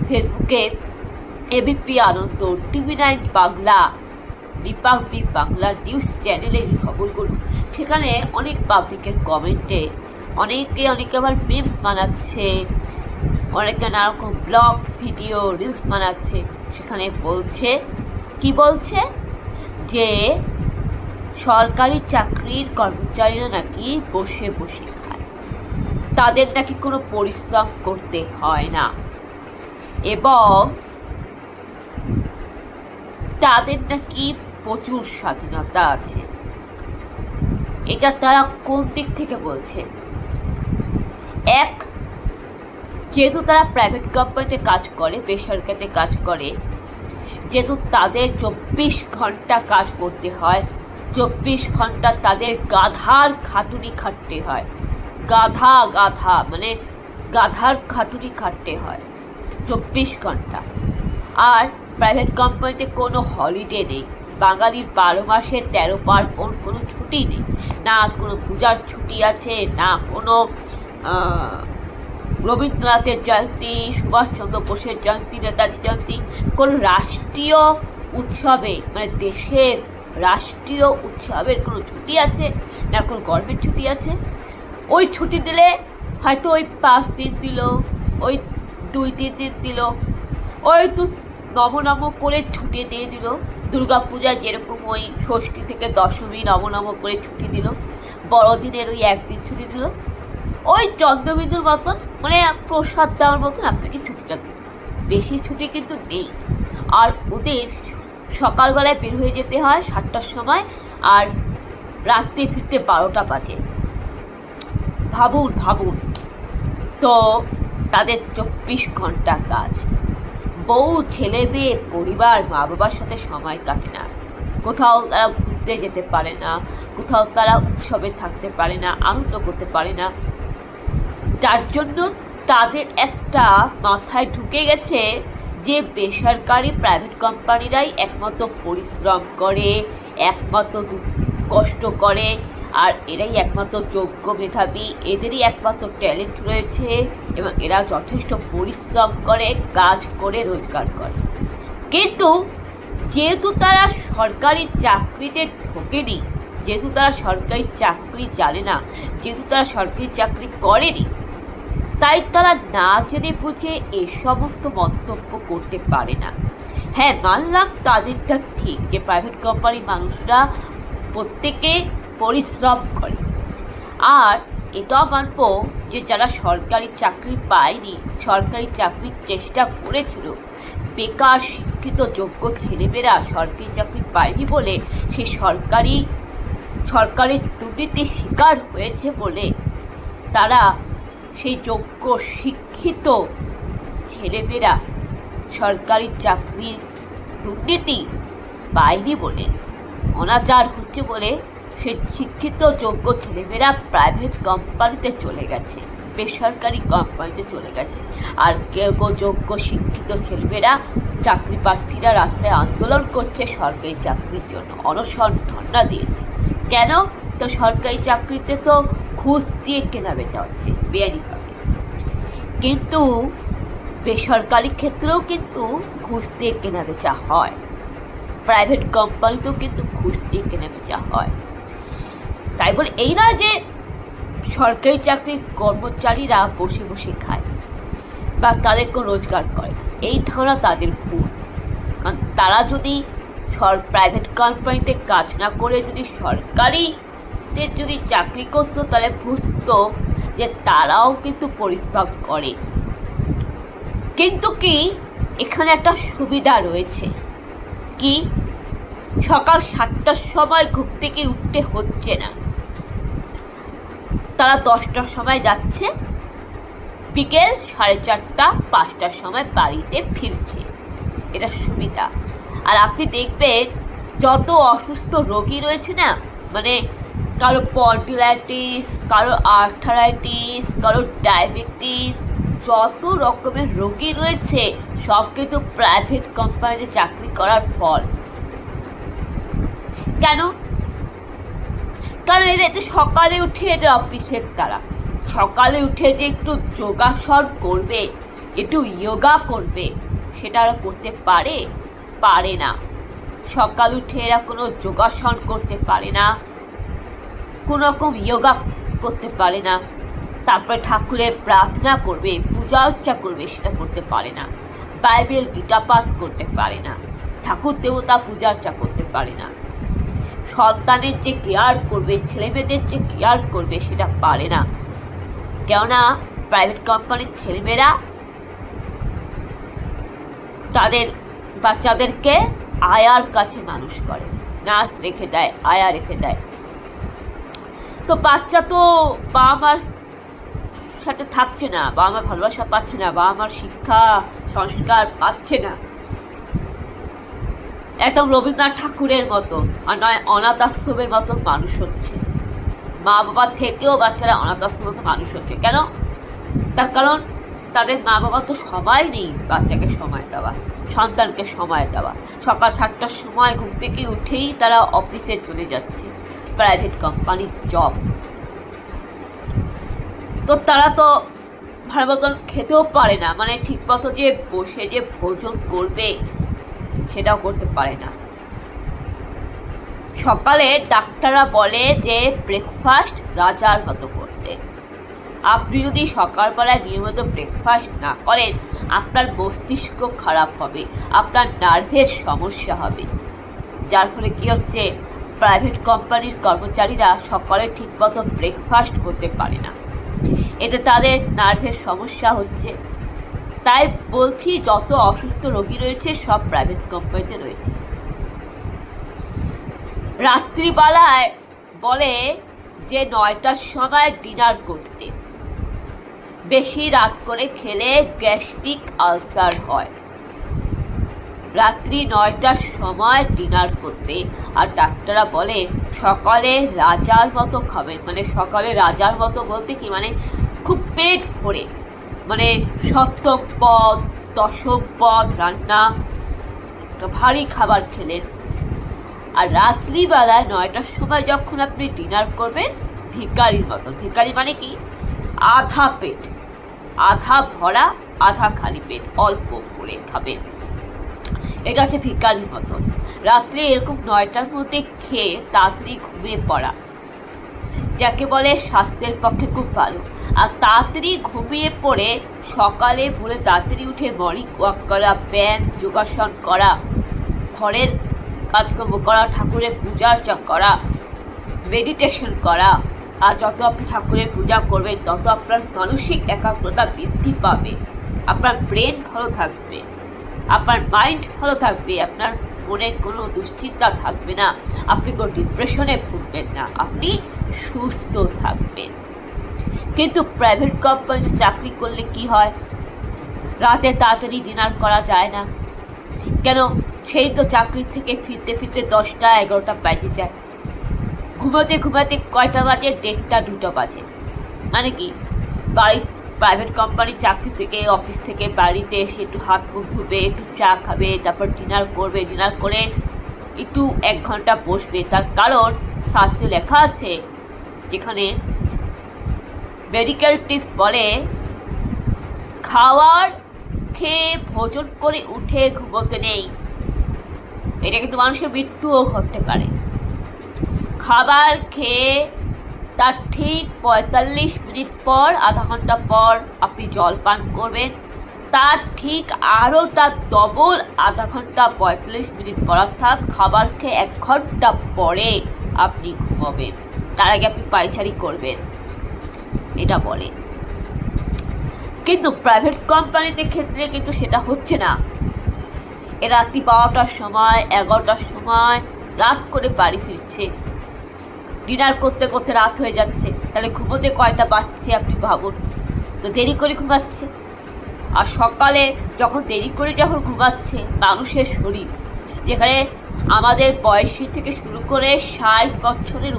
ফেসবুকে এবিপি আনন্দ, TV9 Bangla, Republic Bangla news চ্যানেলের খবরগুলো, সেখানে অনেক পাবলিকের কমেন্টে অনেকে আবার মিমস বানাচ্ছে, অনেকে নানারকম ব্লগ ভিডিও রিলস বানাচ্ছে। সেখানে বলছে যে সরকারি চাকরির কর্মচারীরা নাকি বসে বসে খায়, তাদের নাকি কোনো পরিশ্রম করতে হয় না এবং তাদের নাকি প্রচুর স্বাধীনতা আছে। এটা তারা কোন দিক থেকে বলছে? যেহেতু তারা প্রাইভেট কোম্পানিতে কাজ করে, বেসরকারিতে কাজ করে, যেহেতু তাদের 24 ঘন্টা কাজ করতে হয়, 24 ঘন্টা তাদের গাধার খাটুনি খাটতে হয়, গাধার খাটুনি খাটতে হয় 24 ঘন্টা। আর প্রাইভেট কোম্পানিতে কোনো হলিডে নেই, বাঙালির 12 মাসে 13 পার্বণ, কোনো ছুটি নেই, না কোনো পূজার ছুটি আছে, না কোনো রবীন্দ্রনাথের জয়ন্তী, সুভাষচন্দ্র বোসের জয়ন্তী, নেতাজি জয়ন্তী, কোনো রাষ্ট্রীয় উৎসবে মানে দেশের রাষ্ট্রীয় উৎসবের কোনো ছুটি আছে, না কোনো গভর্নমেন্ট ছুটি আছে। ওই ছুটি দিলে হয়তো ওই 5 দিন দিল, ওই 2-3 দিন দিল, ওই তো নবনব করে ছুটি দিয়ে দিল। দুর্গাপূজা যেরকম ওই ষষ্ঠী থেকে দশমী নবনব করে ছুটি দিল, বড়দিনের ওই 1 দিন ছুটি দিল, ওই চন্দ্রবিন্দুর মতন মানে প্রসাদ দেওয়ার মতন আপনাকে ছুটিটা দিল, বেশি ছুটি কিন্তু নেই। আর ওদের সকালবেলায় বের হয়ে যেতে হয় 7টার সময়, আর রাত্রে ফিরতে 12টা বাজে। ভাবুন তো, তাদের 24 ঘন্টা কাজ, বউ, ছেলে মেয়ে, পরিবার, মা বাবার সাথে সময় কাটে না, কোথাও তারা ঘুরতে যেতে পারে না, কোথাও তারা উৎসবে থাকতে পারে না, আনন্দ করতে পারে না। যার জন্য তাদের একটা মাথায় ঢুকে গেছে যে বেসরকারি প্রাইভেট কোম্পানিরাই একমাত্র পরিশ্রম করে, একমাত্র কষ্ট করে, আর এরাই একমাত্র যোগ্য মেধাবী, এদেরই একমাত্র ট্যালেন্ট রয়েছে এবং এরা যথেষ্ট পরিশ্রম করে, কাজ করে, রোজগার করে। কিন্তু যেহেতু তারা সরকারি চাকরিতে ঢোকেনি, যেহেতু তারা সরকারি চাকরি জানে না, যেহেতু তারা সরকারি চাকরি করেনি, তাই তারা না জেনে বুঝে এ সমস্ত মন্তব্য করতে পারে না। হ্যাঁ, মানলাম তাদেরটা ঠিক যে প্রাইভেট কোম্পানির মানুষরা প্রত্যেকে পরিশ্রম করে, আর এটাও মানব যে যারা সরকারি চাকরি পায়নি, সরকারি চাকরির চেষ্টা করেছিল, বেকার শিক্ষিত যোগ্য ছেলেমেয়েরা সরকারি চাকরি পায়নি বলে সে সরকারের দুর্নীতির শিকার হয়েছে বলে তারা সেই যোগ্য শিক্ষিত ছেলেমেয়েরা সরকারি চাকরির দুর্নীতি পায়নি বলে, অনাচার হচ্ছে বলে সে শিক্ষিত যোগ্য ছেলেমেয়েরা প্রাইভেট কোম্পানিতে চলে গেছে, বেসরকারি কোম্পানিতে চলে গেছে। আর কেউ যোগ্য শিক্ষিত ছেলেমেয়েরা, চাকরি প্রার্থীরা রাস্তায় আন্দোলন করছে সরকারি চাকরির জন্য, অনশন ধর্ণা দিয়েছে। কেন? তো সরকারি চাকরিতে তো ঘুষ দিয়ে কেনা বেচা হচ্ছে বেআইনিভাবে, কিন্তু বেসরকারি ক্ষেত্রেও কিন্তু ঘুষ দিয়ে কেনা বেচা হয়, প্রাইভেট কোম্পানিতেও কিন্তু ঘুষ দিয়ে কেনা বেচা হয়। তাই বলে এই না যে সরকারি চাকরির কর্মচারীরা বসে বসে খায় বা তাদের কোনো রোজগার করে, এই ধারণা তাদের ভুল। কারণ তারা যদি প্রাইভেট কোম্পানিতে কাজ না করে যদি সরকারিতে যদি চাকরি করতো, তাহলে বুঝতো যে তারাও কিন্তু পরিশ্রম করে। কিন্তু কি এখানে একটা সুবিধা রয়েছে, কি সকাল 7টার সময় ঘুম থেকে উঠতে হচ্ছে না, তারা 10টার সময় যাচ্ছে, বিকেল 4:30-5টার সময় বাড়িতে ফিরছে, এটা সুবিধা। আর আপনি দেখবেন যত অসুস্থ রোগী রয়েছে না, মানে কারো স্পন্ডিলাইটিস, কারো আর্থারাইটিস, কারো ডায়াবেটিস, যত রকমের রোগী রয়েছে সব কিন্তু প্রাইভেট কোম্পানিতে চাকরি করার ফল। কেন? কারণ এদের সকালে উঠে এদের অফিসের তারা সকালে উঠে যে একটু যোগাসন করবে, একটু যোগা করবে, সেটা ওরা করতে পারে না। সকাল উঠে এরা কোনো যোগাসন করতে পারে না, কোন রকম যোগা করতে পারে না। তারপরে ঠাকুরের প্রার্থনা করবে, পূজা অর্চা করবে, সেটা করতে পারে না। বাইবেল গীতা পাঠ করতে পারে না, ঠাকুর দেবতা পূজা অর্চা করতে পারে না। সন্তানের যে কেয়ার করবে, ছেলে মেয়েদের যে কেয়ার করবে, সেটা পারে না। কেননা প্রাইভেট কোম্পানির ছেলেমেয়েরা তাদের বাচ্চাদেরকে আয়ার কাছে মানুষ করে, নার্স রেখে দেয়, আয়া রেখে দেয়। তো বাচ্চা তো বাবা মার সাথে থাকছে না, বাবা মার ভালোবাসা পাচ্ছে না, বাবা মার শিক্ষা সংস্কার পাচ্ছে না। একদম রবীন্দ্রনাথ ঠাকুরের মতো, আর নয় অনাথ আশ্রমের মতো মানুষ হচ্ছে। মা বাবার থেকেও বাচ্চারা অনাথ আশ্রমের মতো মানুষ হচ্ছে। কেন? তার কারণ তাদের মা বাবা তো সময় নেই বাচ্চাকে সময় দেওয়া, সন্তানকে সময় দেওয়া। সকাল 7টার সময় ঘুম থেকে উঠেই তারা অফিসে চলে যাচ্ছে, প্রাইভেট কোম্পানির জব। তো তারা তো ভালো মতন খেতেও পারে না, মানে ঠিক মতো যে বসে যে ভোজন করবে সেটাও করতে পারে না। সকালে ডাক্তাররা বলে যে ব্রেকফাস্ট রাজার মতো করতে। আপনি যদি সকালবেলায় নিয়মিত ব্রেকফাস্ট না করেন, আপনার মস্তিষ্ক খারাপ হবে, আপনার নার্ভের সমস্যা হবে। যার ফলে কি হচ্ছে, প্রাইভেট কোম্পানির কর্মচারীরা সকালে ঠিকমতো ব্রেকফাস্ট করতে পারে না, এতে তাদের নার্ভের সমস্যা হচ্ছে। তাই বলছি, যত অসুস্থ রোগী রয়েছে সব প্রাইভেট কোম্পানিতে রয়েছে। রাত্রিবেলায় বলে যে 9টার সময় ডিনার করতে, বেশি রাত করে খেলে গ্যাস্ট্রিক আলসার হয়। রাত্রি 9টার সময় ডিনার করতে। আর ডাক্তাররা বলে সকালে রাজার মতো খাবেন, মানে সকালে রাজার মতো বলতে কি, মানে খুব পেট ভরে, মানে সপ্তম পদ দশম পদ রান্না, ভারী খাবার খেলেন। আর রাত্রিবেলায় 9টার সময় যখন আপনি ডিনার করবেন, ভিখারির মতন। ভিখারি মানে কি? আধা পেট, আধা ভরা আধা খালি পেট, অল্প করে খাবেন, এটা হচ্ছে ভিখারির মতন। রাত্রে এরকম 9টার মধ্যে খেয়ে তাড়াতাড়ি ঘুমিয়ে পড়া, যাকে বলে স্বাস্থ্যের পক্ষে খুব ভালো। আর তাড়াতাড়ি ঘুমিয়ে পড়ে সকালে ভোরে তাড়াতাড়ি উঠে মর্নিং ওয়াক করা, ব্যায়াম যোগাসন করা, ঘরের কাজকর্ম করা, ঠাকুরের পূজা অর্চা করা, মেডিটেশন করা। আর যত আপনি ঠাকুরের পূজা করবেন, তত আপনার মানসিক একাগ্রতা বৃদ্ধি পাবে, আপনার ব্রেন ভালো থাকবে, আপনার মাইন্ড ভালো থাকবে, আপনার মনে কোনো দুশ্চিন্তা থাকবে না, আপনি কোনো ডিপ্রেশনে ভুগবেন না, আপনি সুস্থ থাকবেন। কিন্তু প্রাইভেট কোম্পানিতে চাকরি করলে কি হয়, রাতে তাড়াতাড়ি ডিনার করা যায় না। কেন? সেই তো চাকরির থেকে ফিরতে ফিরতে 10টা 11টা বাজে যায়, ঘুমাতে ঘুমাতে কয়টা বাজে? 1:30 2টা বাজে। মানে কি, বাড়ি প্রাইভেট কোম্পানির চাকরি থেকে অফিস থেকে বাড়িতে এসে একটু হাত মুখ ধুবে, একটু চা খাবে, তারপর ডিনার করবে, ডিনার করে একটু 1 ঘন্টা বসবে। তার কারণ শাস্ত্রে লেখা আছে, যেখানে মেডিকেল টিপস বলে খাওয়ার খেয়ে ভোজন করে উঠে ঘুমোতে নেই। এটা কিন্তু মানুষের মৃত্যুও ঘটতে পারে। খাবার খেয়ে তার ঠিক 45 মিনিট পর, আধা ঘন্টা পর আপনি জল পান করবেন। তার ঠিক আরও তার ডবল আধা ঘন্টা 45 মিনিট পর, অর্থাৎ খাবার খেয়ে 1 ঘন্টা পরে আপনি ঘুমাবেন। তার আগে আপনি পায়চারি করবেন, এটা বলে। কিন্তু প্রাইভেট কোম্পানিতে ক্ষেত্রে কিন্তু সেটা হচ্ছে না। এ রাত্রি 12টার সময় 11টার সময় রাত করে বাড়ি ফিরছে, ডিনার করতে করতে রাত হয়ে যাচ্ছে। তাহলে ঘুমোতে কয়টা বাজছে আপনি ভাবুন। তো দেরি করে ঘুমাচ্ছে। আর সকালে যখন দেরি করে যখন ঘুমাচ্ছে, মানুষের শরীর, যেখানে আমাদের বয়সী থেকে শুরু করে 60 বছরের